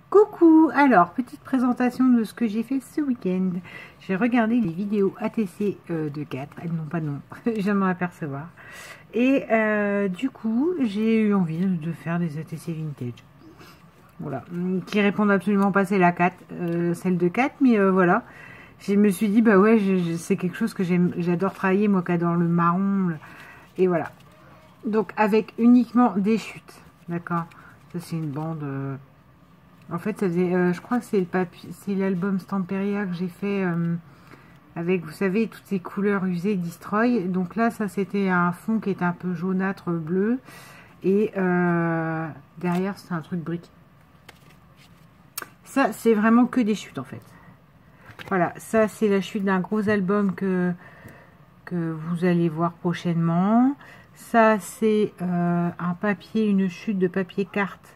Coucou, alors petite présentation de ce que j'ai fait ce week-end. J'ai regardé les vidéos ATC de 4, elles n'ont pas de nom, je viens de m'en apercevoir. Et du coup, j'ai eu envie de faire des ATC vintage. Voilà, qui répondent absolument pas, c'est la 4, celle de 4, mais voilà. Je me suis dit, bah ouais, c'est quelque chose que j'adore travailler, moi qui adore le marron, et voilà. Donc avec uniquement des chutes, d'accord. Ça c'est une bande... En fait, ça faisait, je crois que c'est le papier, c'est l'album Stamperia que j'ai fait avec, vous savez, toutes ces couleurs usées Destroy. Donc là, ça c'était un fond qui est un peu jaunâtre bleu. Et derrière, c'est un truc brique. Ça, c'est vraiment que des chutes en fait. Voilà, ça c'est la chute d'un gros album que vous allez voir prochainement. Ça, c'est un papier, une chute de papier carte.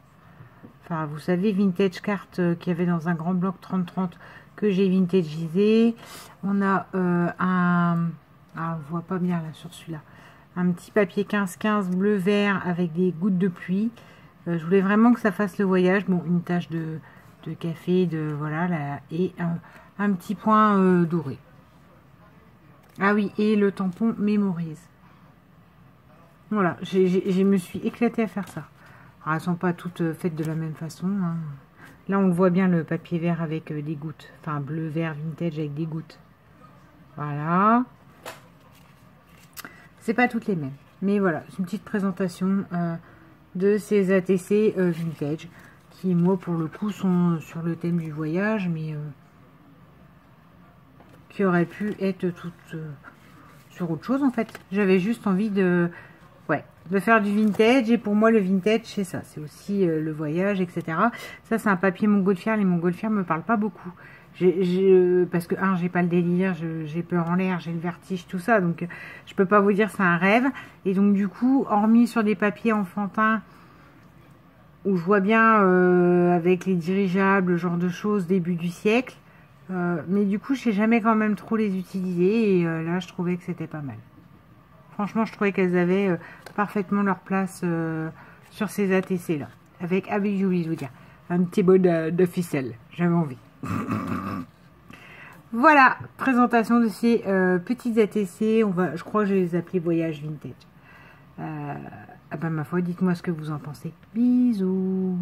Enfin, vous savez, vintage carte qu'il y avait dans un grand bloc 30-30 que j'ai vintagisé. On a un... Ah, on voit pas bien là sur celui-là. Un petit papier 15-15 bleu-vert avec des gouttes de pluie. Je voulais vraiment que ça fasse le voyage. Bon, une tache de café, de voilà, là, et un petit point doré. Ah oui, et le tampon mémorise. Voilà, je me suis éclatée à faire ça. Alors, elles ne sont pas toutes faites de la même façon. Hein. Là, on voit bien le papier vert avec des gouttes. Enfin, bleu-vert vintage avec des gouttes. Voilà. C'est pas toutes les mêmes. Mais voilà, c'est une petite présentation de ces ATC vintage. Qui, moi, pour le coup, sont sur le thème du voyage. Mais qui auraient pu être toutes sur autre chose, en fait. J'avais juste envie de... Ouais, de faire du vintage, et pour moi le vintage c'est ça, c'est aussi le voyage, etc. Ça c'est un papier montgolfière, les montgolfières me parlent pas beaucoup. Parce que j'ai pas le délire, j'ai peur en l'air, j'ai le vertige, tout ça, donc je peux pas vous dire c'est un rêve. Et donc du coup, hormis sur des papiers enfantins où je vois bien avec les dirigeables, ce genre de choses début du siècle, mais du coup je sais jamais quand même trop les utiliser, et là je trouvais que c'était pas mal. Franchement, je trouvais qu'elles avaient parfaitement leur place sur ces ATC là. Avec, ah oui, j'ai oublié de vous dire, un petit bout de ficelle. J'avais envie. Voilà, présentation de ces petites ATC. Je crois que je vais les appeler Voyage Vintage. Ah ben ma foi, dites-moi ce que vous en pensez. Bisous.